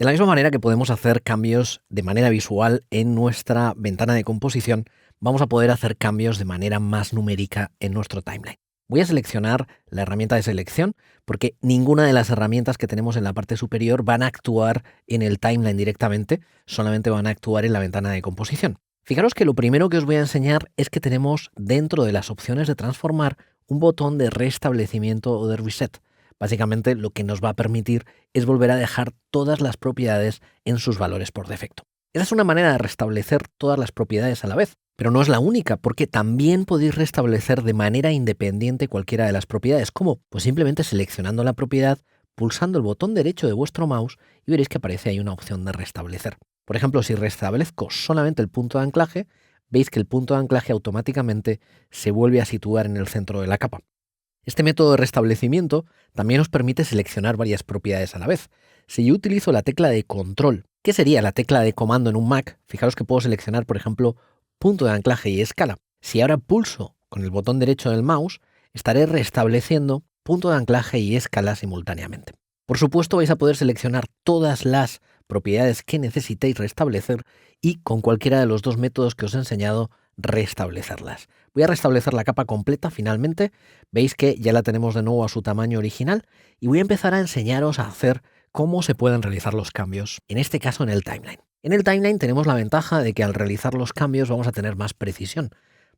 De la misma manera que podemos hacer cambios de manera visual en nuestra ventana de composición, vamos a poder hacer cambios de manera más numérica en nuestro timeline. Voy a seleccionar la herramienta de selección porque ninguna de las herramientas que tenemos en la parte superior van a actuar en el timeline directamente, solamente van a actuar en la ventana de composición. Fijaros que lo primero que os voy a enseñar es que tenemos dentro de las opciones de transformar un botón de restablecimiento o de reset. Básicamente lo que nos va a permitir es volver a dejar todas las propiedades en sus valores por defecto. Esa es una manera de restablecer todas las propiedades a la vez, pero no es la única, porque también podéis restablecer de manera independiente cualquiera de las propiedades. ¿Cómo? Pues simplemente seleccionando la propiedad, pulsando el botón derecho de vuestro mouse y veréis que aparece ahí una opción de restablecer. Por ejemplo, si restablezco solamente el punto de anclaje, veis que el punto de anclaje automáticamente se vuelve a situar en el centro de la capa. Este método de restablecimiento también os permite seleccionar varias propiedades a la vez. Si yo utilizo la tecla de control, ¿qué sería la tecla de comando en un Mac? Fijaros que puedo seleccionar, por ejemplo, punto de anclaje y escala. Si ahora pulso con el botón derecho del mouse, estaré restableciendo punto de anclaje y escala simultáneamente. Por supuesto, vais a poder seleccionar todas las propiedades que necesitéis restablecer y con cualquiera de los dos métodos que os he enseñado, restablecerlas. Voy a restablecer la capa completa finalmente. Veis que ya la tenemos de nuevo a su tamaño original y voy a empezar a enseñaros a hacer cómo se pueden realizar los cambios, en este caso en el timeline. En el timeline tenemos la ventaja de que al realizar los cambios vamos a tener más precisión.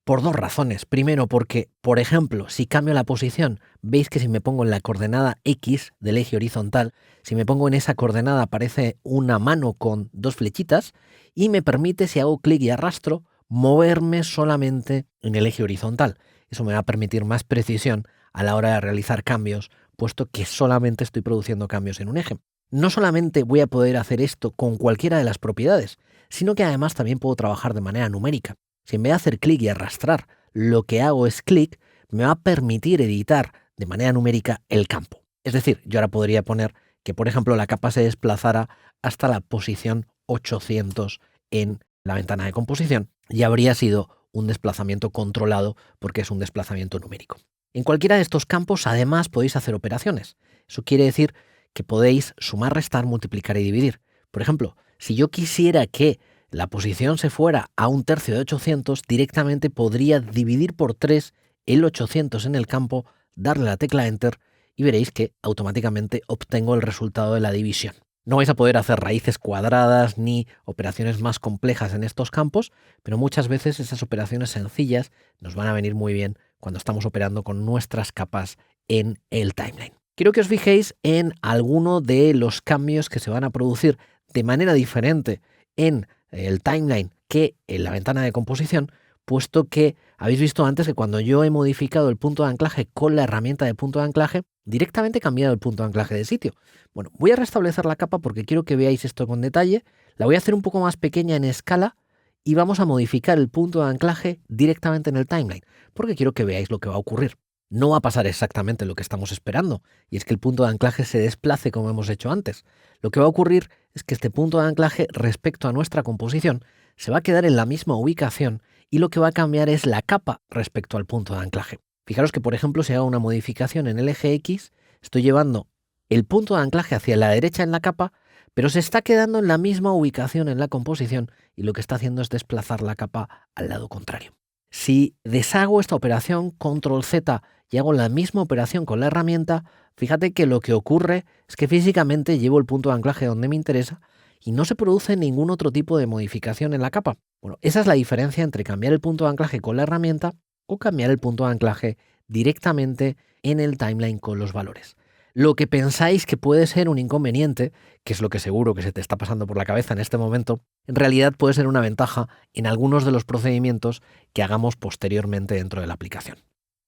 Por dos razones. Primero, porque, por ejemplo, si cambio la posición, veis que si me pongo en la coordenada X del eje horizontal, si me pongo en esa coordenada aparece una mano con dos flechitas y me permite, si hago clic y arrastro, moverme solamente en el eje horizontal. Eso me va a permitir más precisión a la hora de realizar cambios, puesto que solamente estoy produciendo cambios en un eje. No solamente voy a poder hacer esto con cualquiera de las propiedades, sino que además también puedo trabajar de manera numérica. Si en vez de hacer clic y arrastrar, lo que hago es clic, me va a permitir editar de manera numérica el campo. Es decir, yo ahora podría poner que, por ejemplo, la capa se desplazara hasta la posición 800 en la ventana de composición y habría sido un desplazamiento controlado porque es un desplazamiento numérico. En cualquiera de estos campos, además, podéis hacer operaciones. Eso quiere decir que podéis sumar, restar, multiplicar y dividir. Por ejemplo, si yo quisiera que la posición se fuera a 1/3 de 800, directamente podría dividir por 3 el 800 en el campo, darle la tecla Enter y veréis que automáticamente obtengo el resultado de la división. No vais a poder hacer raíces cuadradas ni operaciones más complejas en estos campos, pero muchas veces esas operaciones sencillas nos van a venir muy bien cuando estamos operando con nuestras capas en el timeline. Quiero que os fijéis en alguno de los cambios que se van a producir de manera diferente en el timeline que en la ventana de composición, puesto que habéis visto antes que cuando yo he modificado el punto de anclaje con la herramienta de punto de anclaje, directamente he cambiado el punto de anclaje de sitio. Bueno, voy a restablecer la capa porque quiero que veáis esto con detalle. La voy a hacer un poco más pequeña en escala y vamos a modificar el punto de anclaje directamente en el timeline, porque quiero que veáis lo que va a ocurrir. No va a pasar exactamente lo que estamos esperando, y es que el punto de anclaje se desplace como hemos hecho antes. Lo que va a ocurrir es que este punto de anclaje respecto a nuestra composición se va a quedar en la misma ubicación y lo que va a cambiar es la capa respecto al punto de anclaje. Fijaros que, por ejemplo, si hago una modificación en el eje X, estoy llevando el punto de anclaje hacia la derecha en la capa, pero se está quedando en la misma ubicación en la composición y lo que está haciendo es desplazar la capa al lado contrario. Si deshago esta operación, control Z, y hago la misma operación con la herramienta, fíjate que lo que ocurre es que físicamente llevo el punto de anclaje donde me interesa y no se produce ningún otro tipo de modificación en la capa. Bueno, esa es la diferencia entre cambiar el punto de anclaje con la herramienta o cambiar el punto de anclaje directamente en el timeline con los valores. Lo que pensáis que puede ser un inconveniente, que es lo que seguro que se te está pasando por la cabeza en este momento, en realidad puede ser una ventaja en algunos de los procedimientos que hagamos posteriormente dentro de la aplicación.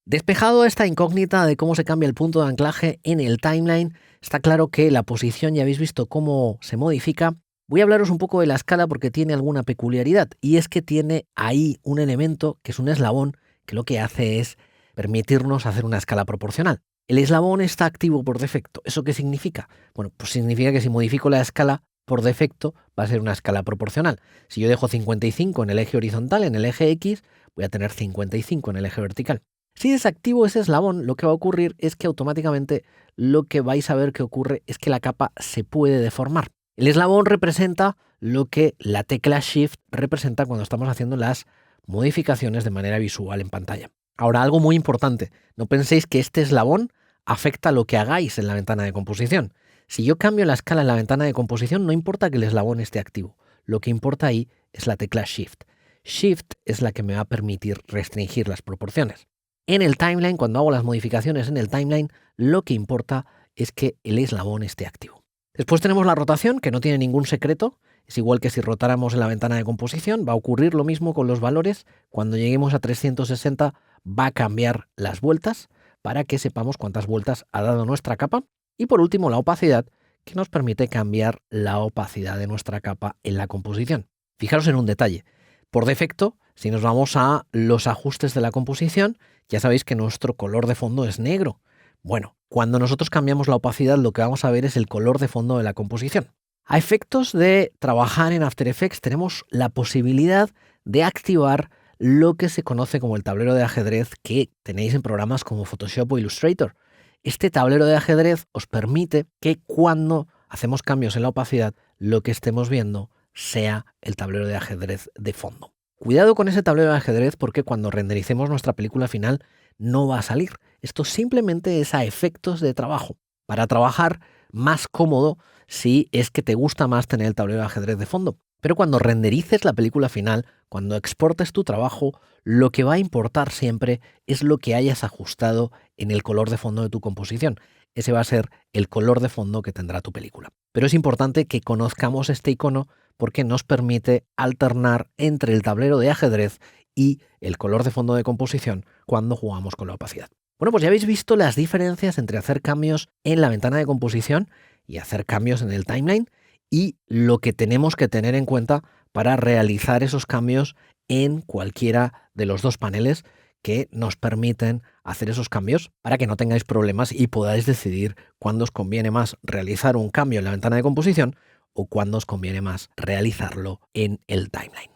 Despejado esta incógnita de cómo se cambia el punto de anclaje en el timeline, está claro que la posición ya habéis visto cómo se modifica. Voy a hablaros un poco de la escala porque tiene alguna peculiaridad, y es que tiene ahí un elemento que es un eslabón que lo que hace es permitirnos hacer una escala proporcional. El eslabón está activo por defecto. ¿Eso qué significa? Bueno, pues significa que si modifico la escala, por defecto va a ser una escala proporcional. Si yo dejo 55 en el eje horizontal, en el eje X, voy a tener 55 en el eje vertical. Si desactivo ese eslabón, lo que va a ocurrir es que automáticamente lo que vais a ver que ocurre es que la capa se puede deformar. El eslabón representa lo que la tecla Shift representa cuando estamos haciendo las modificaciones de manera visual en pantalla. Ahora, algo muy importante, no penséis que este eslabón afecta lo que hagáis en la ventana de composición. Si yo cambio la escala en la ventana de composición, no importa que el eslabón esté activo. Lo que importa ahí es la tecla Shift. Shift es la que me va a permitir restringir las proporciones. En el timeline, cuando hago las modificaciones en el timeline, lo que importa es que el eslabón esté activo. Después tenemos la rotación, que no tiene ningún secreto. Es igual que si rotáramos en la ventana de composición. Va a ocurrir lo mismo con los valores. Cuando lleguemos a 360 va a cambiar las vueltas para que sepamos cuántas vueltas ha dado nuestra capa. Y por último, la opacidad, que nos permite cambiar la opacidad de nuestra capa en la composición. Fijaros en un detalle. Por defecto, si nos vamos a los ajustes de la composición, ya sabéis que nuestro color de fondo es negro. Bueno, cuando nosotros cambiamos la opacidad, lo que vamos a ver es el color de fondo de la composición. A efectos de trabajar en After Effects, tenemos la posibilidad de activar lo que se conoce como el tablero de ajedrez que tenéis en programas como Photoshop o Illustrator. Este tablero de ajedrez os permite que cuando hacemos cambios en la opacidad, lo que estemos viendo sea el tablero de ajedrez de fondo. Cuidado con ese tablero de ajedrez porque cuando rendericemos nuestra película final no va a salir. Esto simplemente es a efectos de trabajo. Para trabajar más cómodo si es que te gusta más tener el tablero de ajedrez de fondo. Pero cuando renderices la película final, cuando exportes tu trabajo, lo que va a importar siempre es lo que hayas ajustado en el color de fondo de tu composición. Ese va a ser el color de fondo que tendrá tu película. Pero es importante que conozcamos este icono porque nos permite alternar entre el tablero de ajedrez y el color de fondo de composición cuando jugamos con la opacidad. Bueno, pues ya habéis visto las diferencias entre hacer cambios en la ventana de composición y hacer cambios en el timeline y lo que tenemos que tener en cuenta para realizar esos cambios en cualquiera de los dos paneles que nos permiten hacer esos cambios para que no tengáis problemas y podáis decidir cuándo os conviene más realizar un cambio en la ventana de composición o cuándo os conviene más realizarlo en el timeline.